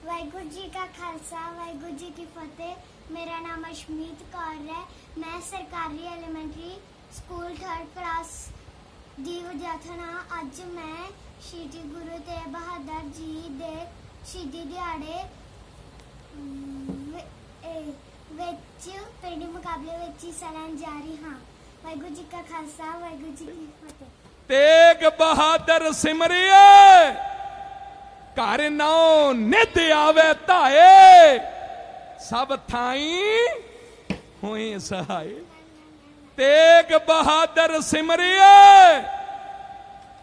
वाहिगुरू जी का खालसा वाहिगुरू जी की फतेह। मेरा नाम अशमीत कौर है। मैं सरकारी एलीमेंट्री स्कूल 3rd क्लास ਦੀ ਵਿਦਿਆਰਥਣ ਹਾਂ। ਅੱਜ ਮੈਂ ਸ਼ਹੀਦੀ ਗੁਰੂ ਤੇਗ ਬਹਾਦਰ ਜੀ ਦੇ ਸ਼ਹੀਦੀ ਦਿਹਾੜੇ ਵਿੱਚ ਪਿੰਡੀ ਮੁਕਾਬਲੇ ਵਿੱਚ ਹਿੱਸਾ ਲੈਣ ਜਾ ਰਹੀ ਹਾਂ। ਵਾਹਿਗੁਰੂ ਜੀ ਕਾ ਖਾਲਸਾ ਵਾਹਿਗੁਰੂ ਜੀ ਕੀ ਫਤਿਹ। ਤੇਗ ਬਹਾਦਰ ਸਿਮਰਿਏ ਘਰ ਨੌ ਨਿਤ ਆਵੇ ਧਾਏ ਸਭ ਥਾਈ ਹੋਏ ਸਹਾਏ। तेग बहादुर सिमरिए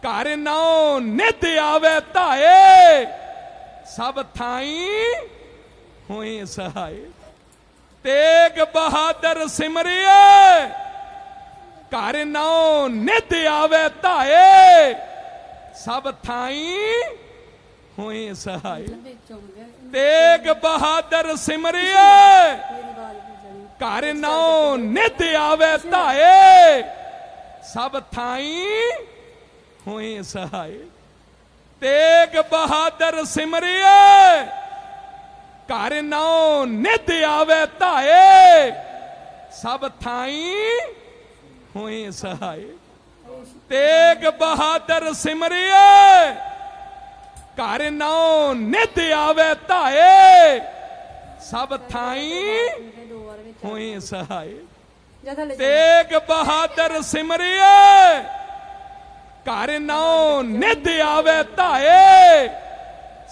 घर नौ नित आवे धाए सब थाई होए सहाय। तेग बहादुर सिमरिए घर नौ नित आवे धाए सब थाई होए सहाय। तेग बहादुर सिमरिए घर नौ नित आवे धाए सब थाई होए सहाय। तेग बहादुर सिमरिए घर नौ नित आवे धाए सब थाई होए सहाय। तेग बहादुर सिमरिए घर नौ नित आवे धाए सब थाई होए सहाय। तेग बहादुर सिमरिए घर नौ नित आवे धाए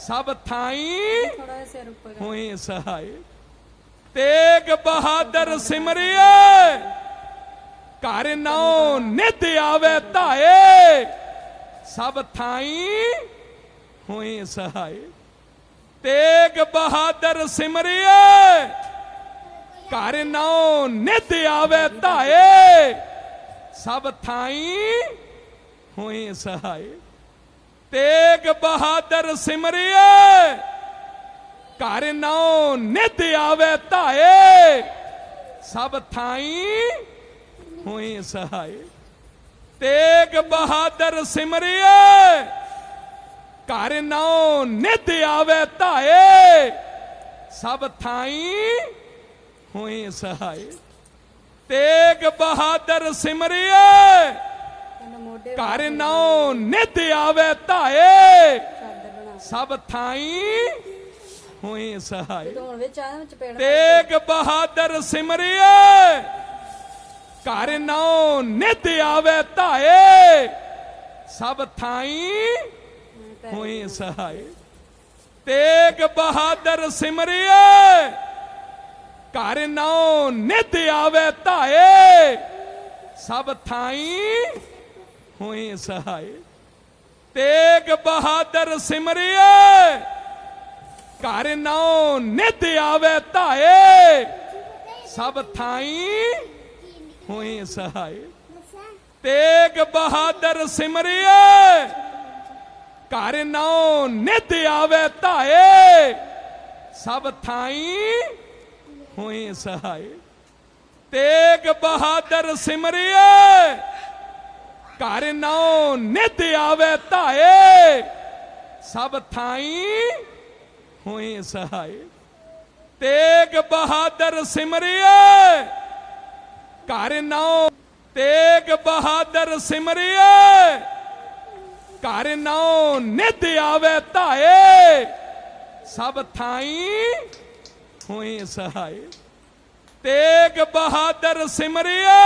सब थाई होए सहाय। तेग बहादुर सिमरिए घर नौ नित आवे धाए सब थाई होए सहाय। तेग बहादुर सिमरिए घर नौ नित आवे धाए सब थाई होए सहाय। तेग बहादुर सिमरिए घर नौ नित आवे धाए सब थाई होए सहाय। तेग बहादुर सिमरिए घर नौ नित आवे धाए सब थाई होए सहाय। तेग बहादुर सिमरिए घर नौ नित आवे धाए सब थाई होए सहाय। तेग बहादुर सिमरिए घर नौ नित आवे धाए सब थाई होए सहाय। तेग बहादुर सिमरिए घर नौ नित आवे धाए सब थाई होए सहाय। तेग बहादुर सिमरिए घर नौ नित आवे धाए सब थाई होए सहाय। तेग बहादुर सिमरिए घर नौ नित आवे धाए सब थाई होए सहाय। तेग बहादुर सिमरिए घर नौ नित आवे धाए सब थाई होए सहाय। तेग बहादुर सिमरिए घर नौ तेग बहादुर सिमरिए घर नौ नित आवे धाए सब थाई होए सहाय। तेग बहादुर सिमरिए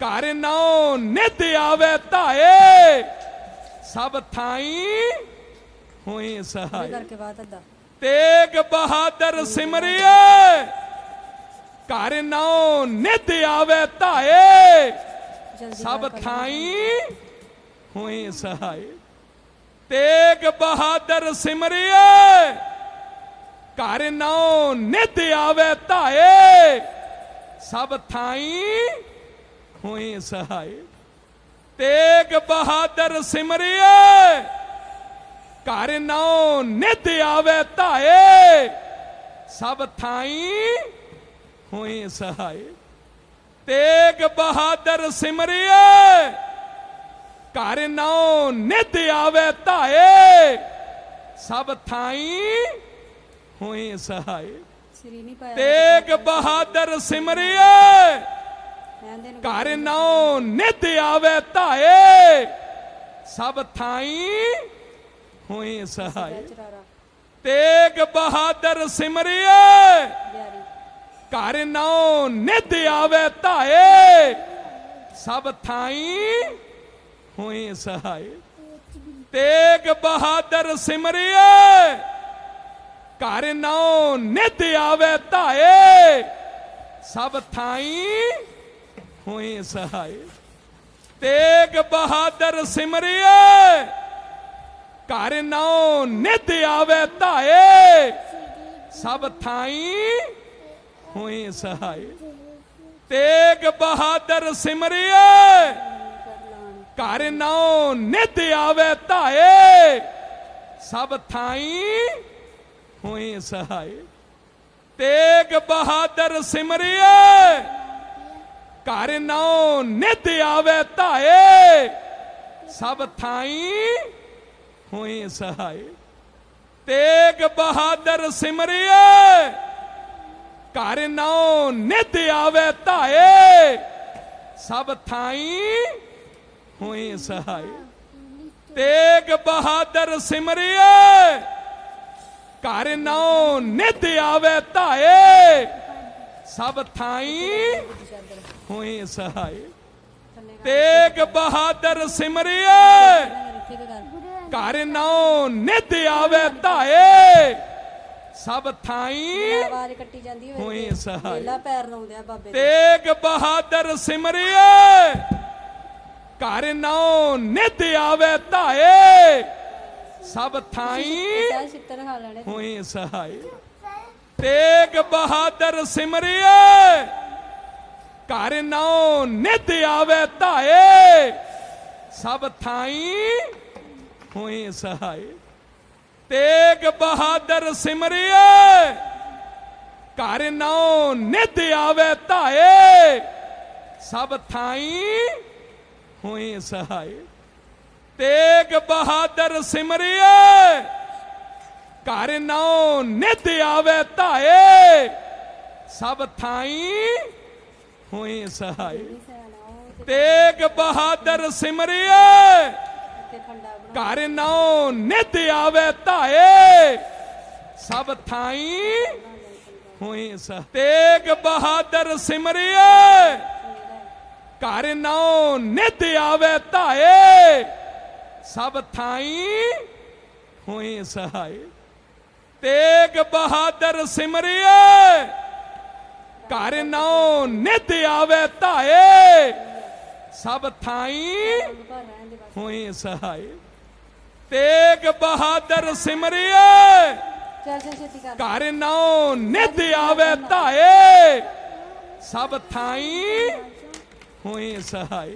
घर नौ नित आवे धाए सब थाई होए सहाय। तेग बहादुर सिमरिए घर नौ नित आवे धाए सब थाई होए सहाय। तेग बहादुर सिमरिए घर नौ नित आवे धाए सब थाई होए सहाय। तेग बहादुर सिमरिए घर नौ नित आवे धाए सब थाई होए सहाय। तेग बहादुर सिमरिए घर नौ नित आवे धाए सब थाई होए सहाय। श्री नहीं पाया तेग बहादुर सिमरिए रहंदे ने घर नौ नित आवे धाए सब थाई होए सहाय। चरारा तेग बहादुर सिमरिए बिहारी घर नौ नित आवे धाए सब थाई होए सहाय। तेग बहादुर सिमरिए घर नौ नित आवे धाए सब थाई होए सहाय। तेग बहादुर सिमरिए घर नौ नित आवे धाए सब थाई होए सहाय। तेग बहादुर सिमरिए घर नौ नित आवे धाए सब थाई होए सहाय। तेग बहादुर सिमरिए घर नौ नित आवे धाए सब थाई होए सहाय। तेग बहादुर सिमरिए घर नौ नित आवे धाए सब थाई होए सहाय। तेग बहादुर सिमरिए घर नौ नित आवे धाए सब थाई होए सहाय। तेग बहादुर सिमरिए घर नौ नित आवे धाए सब थाई आवाज कट्टी जांदी होए सहाय। ਵੇਲਾ ਪੈਰ ਲਾਉਂਦੇ ਆ ਬਾਬੇ ਦੇ। तेग बहादुर सिमरिए घर नौ नित आवे धाए सब थाई ਸਾਰੇ ਛਿੱਤਰ ਖਾ ਲੈਣੇ होए सहाय। तेग बहादुर सिमरिए घर नौ नित आवे धाए सब थाई होए सहाय। तेग बहादुर सिमरिए घर नौ नित आवे धाए सब थाई होए सहाय। तेग बहादुर सिमरिए घर नौ नित आवे धाए सब थाई होए सहाय। तेग बहादुर सिमरिए ਤੇ ਖੰਡਾ ਬਣਾ घर नौ नित आवे धाए सब थाई होए सहाय। तेग बहादुर सिमरिए घर नौ नित आवे धाए सब थाई होए सहाय। तेग बहादुर सिमरिए घर नौ नित आवे धाए सब थाई ਰਹਿੰਦੇ ਬਸ होए सहाय। तेग बहादुर सिमरिए ਚੱਲ ਚੱਲ ਛੇਤੀ ਕਰ घर नौ नित आवे धाए सब थाई होए सहाय।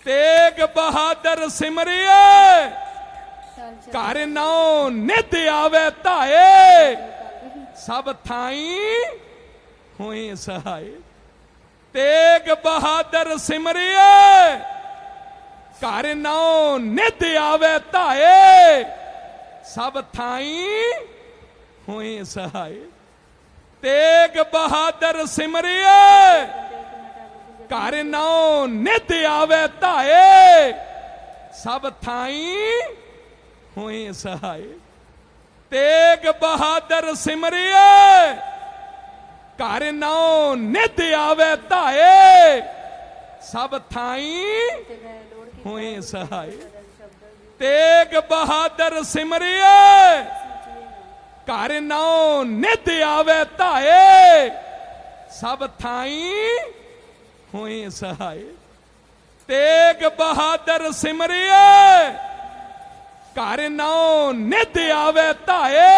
तेग बहादुर सिमरिए ਚੱਲ ਚੱਲ घर नौ नित आवे धाए सब थाई होए सहाय। तेग बहादुर सिमरिए घर नौ नित आवे धाए सब थाई होए सहाय। तेग बहादुर सिमरिए घर नौ नित आवे धाए सब थाई होए सहाय। तेग बहादुर सिमरिए घर नौ नित आवे धाए सब थाई ਤੇ ਮੈਂ ਲੋੜ ਕੀ होए सहाय। ਸ਼ਬਦ तेग बहादुर सिमरिए घर नौ नित आवे धाए सब थाई होए सहाय। तेग बहादुर सिमरिए घर नौ नित आवे धाए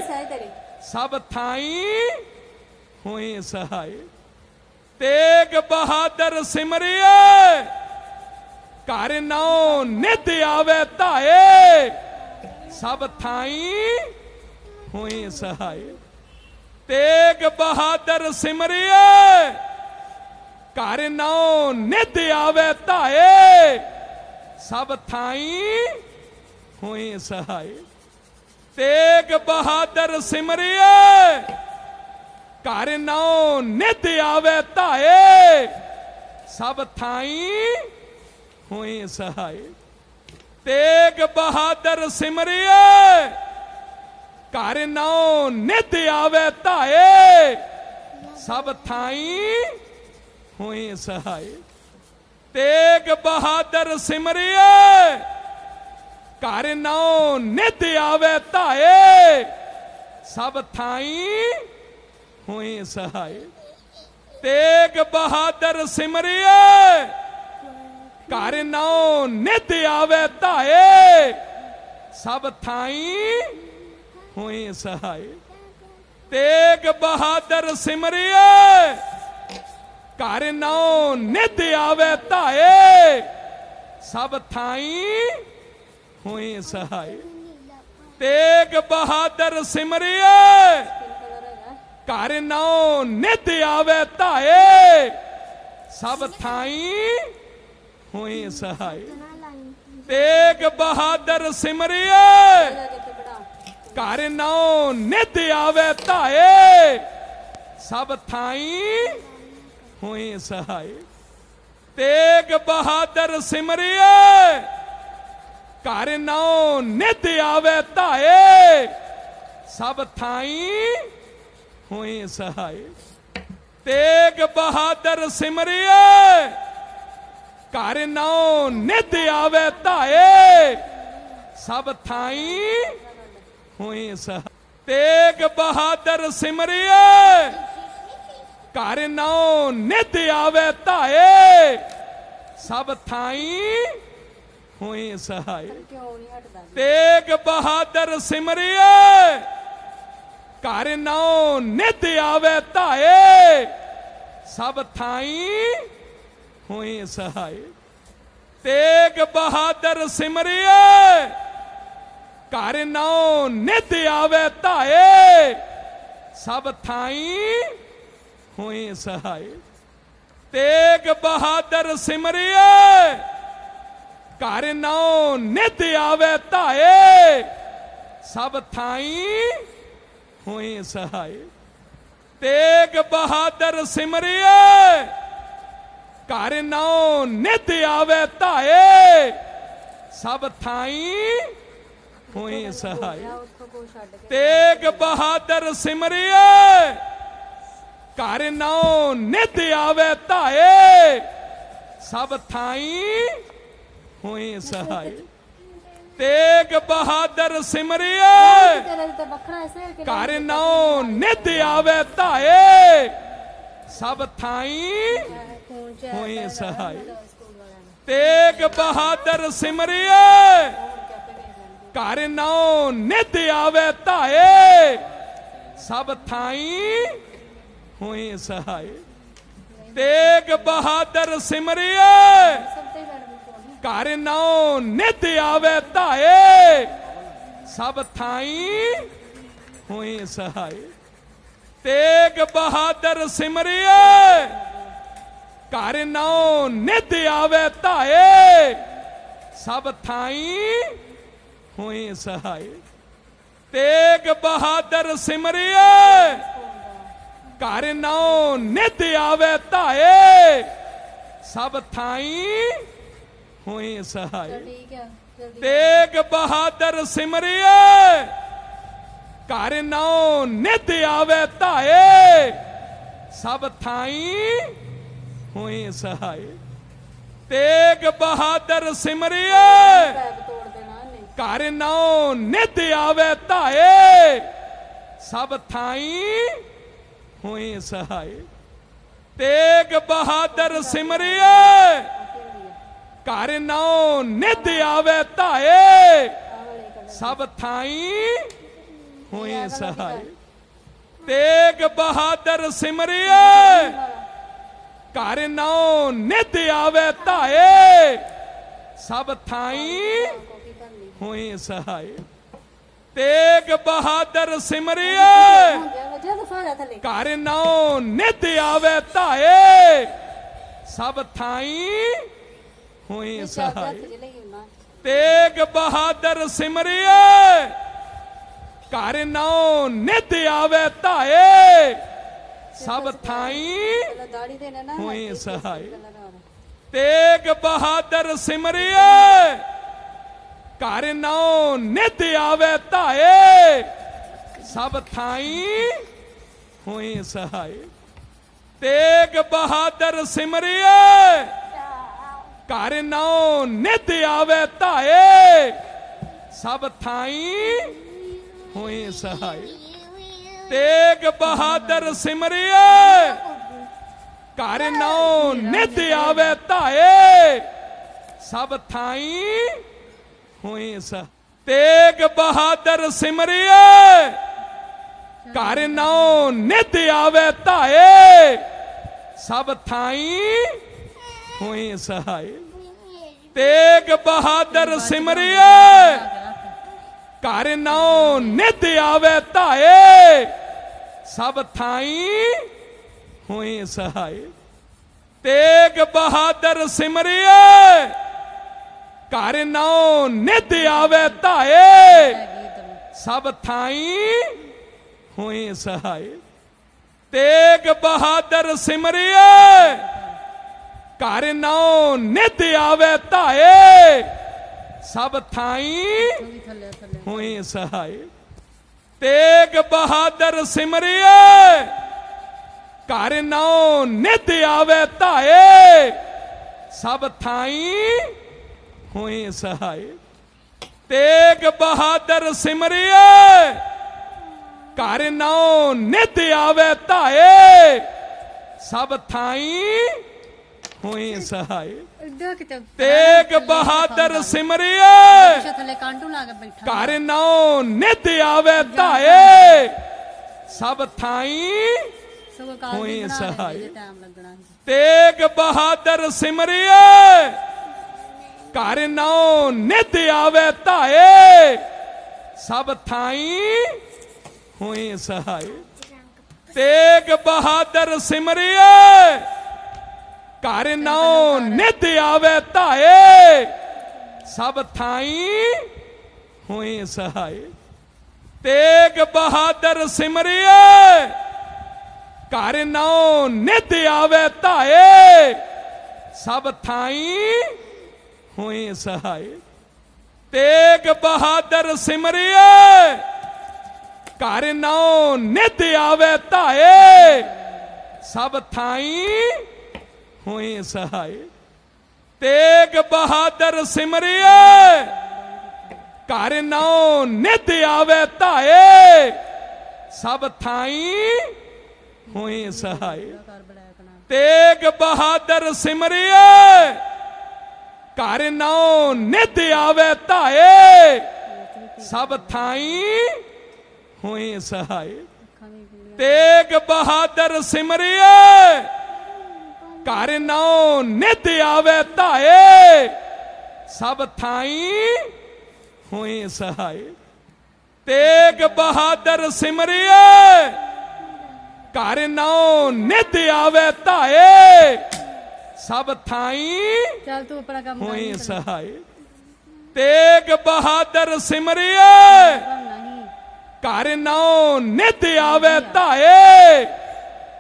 ਸਹਿ ਤੇਰੇ सब थाई होए सहाय। तेग बहादुर सिमरिए घर नौ नित आवे धाए सब थाई होए सहाय। तेग बहादुर सिमरिए घर नौ नित आवे धाए सब थाई होए सहाय। तेग बहादुर सिमरिए घर नौ नित आवे धाए सब थाई हुई सहाय। तेग बहादुर सिमरिए घर नौ नित आवे धाए सब थाई हुई सहाय। तेग बहादुर सिमरिए घर नौ नित आवे धाए सब थाई हुई सहाय। तेग बहादुर सिमरिए घर नौ नित आवे धाए सब थाई हुई सहाय। तेग बहादुर सिमरिए घर नौ नित आवे धाए सब थाई हुई सहाय। तेग बहादुर सिमरिए घर नौ नित आवे धाए सब थाई हुई सहाय। तेग बहादुर सिमरिए घर नौ नित आवे धाए सब थाई हुई सहाय। तेग बहादुर सिमरिए घर नौ नित आवे धाए सब थाई हुई सहाय। तेग बहादुर सिमरिए घर नौ नित आवे धाए सब थाई हुई सहाय। तेग बहादुर सिमरिए घर नौ नित आवे धाए सब थाई हुई सहाय। क्यों नहीं हटदा? तेग बहादुर सिमरिए घर नौ नित आवे धाए सब थाई हुई सहाय। तेग बहादुर सिमरिए घर नौ नित आवे धाए सब थाई हुई सहाय। तेग बहादुर सिमरिए घर नौ नित आवे धाए सब थाई हुई सहाय। तेग बहादुर सिमरिए घर नौ नित आवे धाए सब थाई हुई सहाय। उसको को छੱਡ के तेग बहादुर सिमरिए घर नौ नित आवे धाए सब थाई हुई सहाय। तेग बहादुर सिमरिए तेरे ते बखरा ऐसे के घर नौ नित आवे धाए सब थाई खून च हुई सहाय। स्कूल वाला ने तेग बहादुर सिमरिए घर नौ नित आवे धाए सब थाई हुई सहाय। तेग बहादुर सिमरिए सब ते बैठ फोन घर नौ नित आवे धाए सब थाई हुई सहाय। तेग बहादुर सिमरिए घर नौ नित आवे धाए सब थाई हुई सहाय। तेग बहादुर सिमरिए घर नौ नित आवे धाए सब थाई हुई सहाय। ठीक है जल्दी तेग बहादुर सिमरिए घर नौ नित आवे धाए सब थाई हुई सहाय। तेग बहादुर सिमरिए बैग तोड़ देना ने घर नौ नित आवे धाए सब थाई हुई सहाय। तेग बहादुर सिमरिए घर नौ नित आवे धाए सब थाई हुई सहाय। तेग बहादुर सिमरिए घर नौ नित आवे धाए सब थाई हुई सहाय। तेग बहादुर सिमरिए वजह तो फाड़ा थले घर नौ नित आवे धाए सब थाई हुई सहाय। चले ना तेग बहादुर सिमरिए ਘਰ ਨੌ ਨਿਤ ਆਵੇ ਧਾਏ ਸਭ ਥਾਈ ਪਹਿਲਾਂ ਦਾੜੀ ਦੇ ਨਾ ਹੋਏ ਸਹਾਈ ਪਹਿਲਾਂ ਨਾਲ ਤੇਗ ਬਹਾਦਰ ਸਿਮਰਿਏ ਘਰ ਨੌ ਨਿਤ ਆਵੇ ਧਾਏ ਸਭ ਥਾਈ ਹੋਏ ਸਹਾਈ ਤੇਗ ਬਹਾਦਰ ਸਿਮਰਿਏ ਘਰ ਨੌ ਨਿਤ ਆਵੇ ਧਾਏ ਸਭ ਥਾਈ ਹੋਏ ਸਹਾਈ ਤੇਗ ਬਹਾਦਰ ਸਿਮਰਿਏ ਘਰ ਨੌ ਨਿਤ ਆਵੇ ਧਾਏ ਸਭ ਥਾਈ ਹੋਏ ਸਹਾਈ ਤੇਗ ਬਹਾਦਰ ਸਿਮਰਿਏ ਘਰ ਨੌ ਨਿਤ ਆਵੇ ਧਾਏ ਸਭ ਥਾਈ ਹੋਏ ਸਹਾਈ ਤੇਗ ਬਹਾਦਰ ਸਿਮਰਿਏ ਘਰ ਨੌ ਨਿਤ ਆਵੇ ਧਾਏ ਸਭ ਥਾਈ ਹੋਏ ਸਹਾਈ ਤੇਗ ਬਹਾਦਰ ਸਿਮਰਿਏ ਘਰ ਨੌ ਨਿਤ ਆਵੇ ਧਾਏ ਸਭ ਥਾਈ ਹੋਏ ਸਹਾਈ ਤੇਗ ਬਹਾਦਰ ਸਿਮਰਿਏ ਘਰ ਨੌ ਨਿਤ ਆਵੇ ਧਾਏ ਸਭ ਥਾਈ ਵੀ ਥੱਲੇ ਥੱਲੇ ਹੋਏ ਸਹਾਈ ਤੇਗ ਬਹਾਦਰ ਸਿਮਰਿਏ ਘਰ ਨੌ ਨਿਤ ਆਵੇ ਧਾਏ ਸਭ ਥਾਈ ਹੋਏ ਸਹਾਈ ਤੇਗ ਬਹਾਦਰ ਸਿਮਰਿਏ ਘਰ ਨੌ ਨਿਤ ਆਵੇ ਧਾਏ ਸਭ ਥਾਈ ਹੋਏ ਸਹਾਈ ਇੱਡਾ ਕਿਤੇ ਤੇਗ ਬਹਾਦਰ ਸਿਮਰਿਏ ਪਿੱਛੇ ਥੱਲੇ ਕਾਂਟੂ ਲਾ ਕੇ ਬੈਠਾ ਘਰ ਨੌ ਨਿਤ ਆਵੇ ਧਾਏ ਸਭ ਥਾਈ ਸਗੋਂ ਕਾਲ ਹੋਏ ਦੀ ਬਣਾ ਸਹਾਈ। ਦੇ ਟਾਈਮ ਲੱਗਣਾ ਸੀ। ਤੇਗ ਬਹਾਦਰ ਸਿਮਰਿਏ ਘਰ ਨੌ ਨਿਤ ਆਵੇ ਧਾਏ ਸਭ ਥਾਈ ਹੋਏ ਸਹਾਈ ਤੇਗ ਬਹਾਦਰ ਸਿਮਰਿਏ ਘਰ ਨੌ ਨਿਤ ਆਵੇ ਧਾਏ ਸਭ ਥਾਈ ਹੋਏ ਸਹਾਈ ਤੇਗ ਬਹਾਦਰ ਸਿਮਰਿਏ ਘਰ ਨੌ ਨਿਤ ਆਵੇ ਧਾਏ ਸਭ ਥਾਈ ਹੋਏ ਸਹਾਈ ਤੇਗ ਬਹਾਦਰ ਸਿਮਰਿਏ ਘਰ ਨੌ ਨਿਤ ਆਵੇ ਧਾਏ ਸਭ ਥਾਈ ਹੋਏ ਸਹਾਈ ਤੇਗ ਬਹਾਦਰ ਸਿਮਰਿਏ ਘਰ ਨੌ ਨਿਤ ਆਵੇ ਧਾਏ ਸਭ ਥਾਈ ਹੋਏ ਸਹਾਈ ਘਰ ਬੜਾਇਆ ਕਨਾ ਤੇਗ ਬਹਾਦਰ ਸਿਮਰਿਏ ਘਰ ਨੌ ਨਿਤ ਆਵੇ ਧਾਏ ਸਭ ਥਾਈ ਹੋਏ ਸਹਾਈ ਅੱਖਾਂ ਵੀ ਖੁੱਲੀਆਂ ਤੇਗ ਬਹਾਦਰ ਸਿਮਰਿਏ ਘਰ ਨੌ ਨਿਤ ਆਵੇ ਧਾਏ ਸਭ ਥਾਈ ਹੋਏ ਸਹਾਈ ਤੇਗ ਬਹਾਦਰ ਸਿਮਰਿਏ ਘਰ ਨੌ ਨਿਤ ਆਵੇ ਧਾਏ ਸਭ ਥਾਈ ਚੱਲ ਤੂੰ ਆਪਣਾ ਕੰਮ ਕਰ ਹੋਏ ਸਹਾਈ ਤੇਗ ਬਹਾਦਰ ਸਿਮਰਿਏ ਨਹੀਂ ਘਰ ਨੌ ਨਿਤ ਆਵੇ ਧਾਏ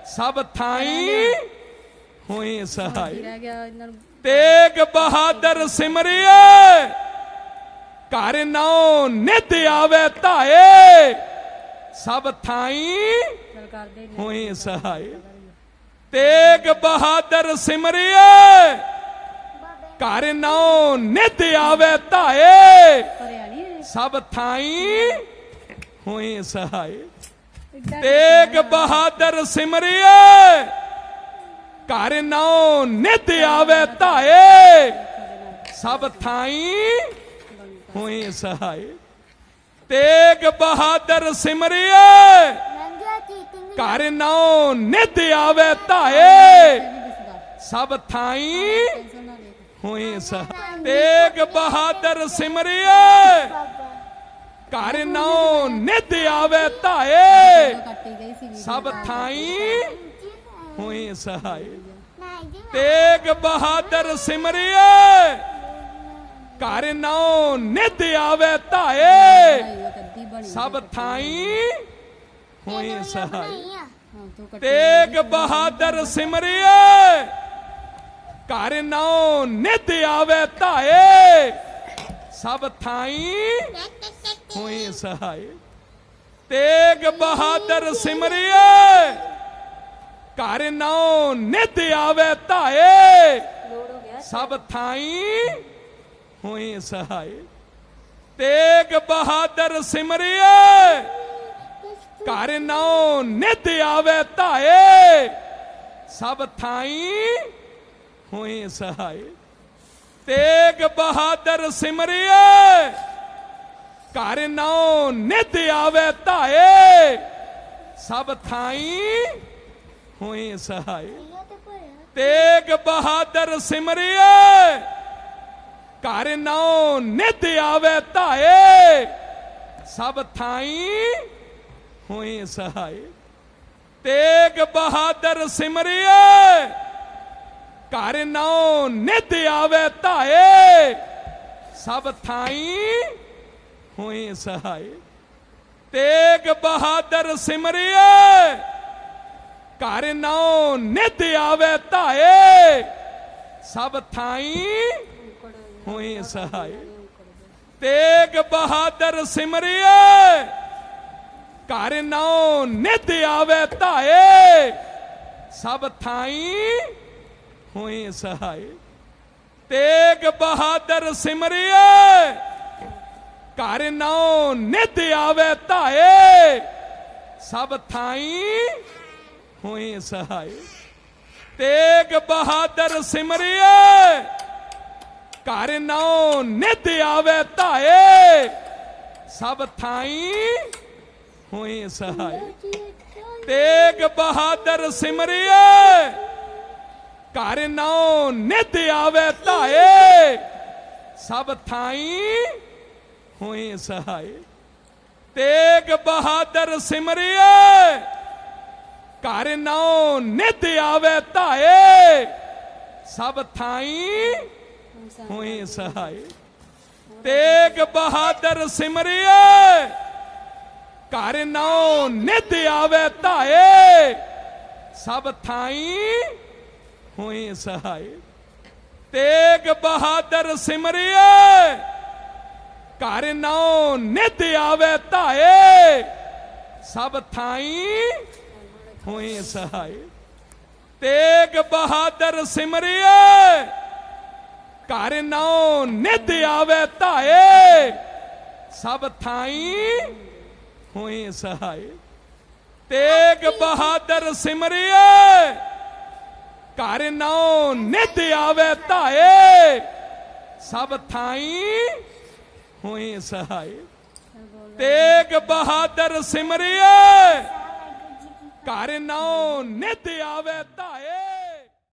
ਸਭ ਥਾਈ ਹੋਏ ਸਹਾਈ ਰਹਿ ਗਿਆ ਇਹਨਾਂ ਨੂੰ ਤੇਗ ਬਹਾਦਰ ਸਿਮਰਿਏ ਘਰ ਨੌ ਨਿਤ ਆਵੇ ਧਾਏ ਸਭ ਥਾਈ ਚੱਲ ਕਰਦੇ ਨੇ ਹੋਏ ਸਹਾਈ ਤੇਗ ਬਹਾਦਰ ਸਿਮਰਿਏ ਘਰ ਨੌ ਨਿਤ ਆਵੇ ਧਾਏ ਭਰਿਆ ਨਹੀਂ ਸਭ ਥਾਈ ਹੋਏ ਸਹਾਈ ਇੱਡਾ ਤੇਗ ਬਹਾਦਰ ਸਿਮਰਿਏ ਘਰ ਨੌ ਨਿਤ ਆਵੇ ਧਾਏ ਸਭ ਥਾਈ ਹੋਏ ਸਹਾਈ ਤੇਗ ਬਹਾਦਰ ਸਿਮਰਿਏ ਨੰਗਿਆ ਚੀਟਿੰਗ ਘਰ ਨੌ ਨਿਤ ਆਵੇ ਧਾਏ ਨਹੀਂ ਦਿਸਦਾ ਸਭ ਥਾਈ ਟੈਨਸ਼ਨ ਨਾ ਲੈ ਹੋਏ ਸਹਾਈ ਤੇਗ ਬਹਾਦਰ ਸਿਮਰਿਏ ਘਰ ਨੌ ਨਿਤ ਆਵੇ ਧਾਏ ਕੱਟੀ ਗਈ ਸੀ ਵੀਡੀਓ ਸਭ ਥਾਈ ਹੋਏ ਸਹਾਈ ਨਹੀਂ ਜੀ ਤੇਗ ਬਹਾਦਰ ਸਿਮਰਿਏ ਘਰ ਨੌ ਨਿਤ ਆਵੇ ਧਾਏ ਬਣਾਈ ਉਹ ਕੱਦੀ ਬਣੀ ਸਭ ਥਾਈ ਹੋਏ ਸਹਾਈ ਬਣਾਈ ਆ ਹਾਂ ਤੂੰ ਕੱਟੀ ਤੇਗ ਬਹਾਦਰ ਸਿਮਰਿਏ ਘਰ ਨੌ ਨਿਤ ਆਵੇ ਧਾਏ ਸਭ ਥਾਈ ਹੋਏ ਸਹਾਈ ਤੇਗ ਬਹਾਦਰ ਸਿਮਰਿਏ ਘਰ ਨੌ ਨਿਤ ਆਵੇ ਧਾਏ ਲੋੜ ਹੋ ਗਿਆ ਸਭ ਥਾਈ ਹੋਏ ਸਹਾਈ ਤੇਗ ਬਹਾਦਰ ਸਿਮਰਿਏ ਘਰ ਨੌ ਨਿਤ ਆਵੇ ਧਾਏ ਸਭ ਥਾਈ ਹੋਏ ਸਹਾਈ ਤੇਗ ਬਹਾਦਰ ਸਿਮਰਿਏ ਘਰ ਨੌ ਨਿਤ ਆਵੇ ਧਾਏ ਸਭ ਥਾਈ ਹੋਏ ਸਹਾਈ ਇਹ ਤੇ ਭਰਿਆ ਤੇਗ ਬਹਾਦਰ ਸਿਮਰਿਏ ਘਰ ਨੌ ਨਿਤ ਆਵੇ ਧਾਏ ਸਭ ਥਾਈ ਹੋਏ ਸਹਾਈ ਤੇਗ ਬਹਾਦਰ ਸਿਮਰਿਏ ਘਰ ਨੌ ਨਿਤ ਆਵੇ ਧਾਏ ਸਭ ਥਾਈ ਹੋਏ ਸਹਾਈ ਤੇਗ ਬਹਾਦਰ ਸਿਮਰਿਏ ਘਰ ਨੌ ਨਿਤ ਆਵੇ ਧਾਏ ਸਭ ਥਾਈ ਹੋਏ ਸਹਾਈ ਤੇਗ ਬਹਾਦਰ ਸਿਮਰਿਏ ਘਰ ਨੌ ਨਿਤ ਆਵੇ ਧਾਏ ਸਭ ਥਾਈ ਹੋਏ ਸਹਾਈ ਤੇਗ ਬਹਾਦਰ ਸਿਮਰਿਏ ਘਰ ਨੌ ਨਿਤ ਆਵੇ ਧਾਏ ਸਭ ਥਾਈ ਹੋਏ ਸਹਾਈ ਤੇਗ ਬਹਾਦਰ ਸਿਮਰਿਏ ਘਰ ਨੌ ਨਿਤ ਆਵੇ ਧਾਏ ਸਭ ਥਾਈ ਹੋਏ ਸਹਾਈ ਤੇਗ ਬਹਾਦਰ ਸਿਮਰਿਏ ਘਰ ਨੌ ਨਿਤ ਆਵੇ ਧਾਏ ਸਭ ਥਾਈ ਹੋਏ ਸਹਾਈ ਤੇਗ ਬਹਾਦਰ ਸਿਮਰਿਏ ਘਰ ਨੌ ਨਿਤ ਆਵੇ ਧਾਏ ਸਭ ਥਾਈ ਹੋਏ ਸਹਾਈ ਤੇਗ ਬਹਾਦਰ ਸਿਮਰਿਏ ਘਰ ਨੌ ਨਿਤ ਆਵੇ ਧਾਏ ਸਭ ਥਾਈ ਹੋਏ ਸਹਾਈ ਤੇਗ ਬਹਾਦਰ ਸਿਮਰਿਏ ਘਰ ਨੌ ਨਿਤ ਆਵੇ ਧਾਏ ਸਭ ਥਾਈ ਹੋਏ ਸਹਾਈ ਤੇਗ ਬਹਾਦਰ ਸਿਮਰਿਏ ਘਰ ਨੌ ਨਿਤ ਆਵੇ ਧਾਏ ਸਭ ਥਾਈ ਹੋਏ ਸਹਾਈ ਤੇਗ ਬਹਾਦਰ ਸਿਮਰਿਏ ਘਰ ਨੌ ਨਿਤ ਆਵੇ ਧਾਏ ਸਭ ਥਾਈ ਹੋਏ ਸਹਾਈ ਤੇਗ ਬਹਾਦਰ ਸਿਮਰਿਏ ਘਰ ਨੌ ਨਿਤ ਆਵੇ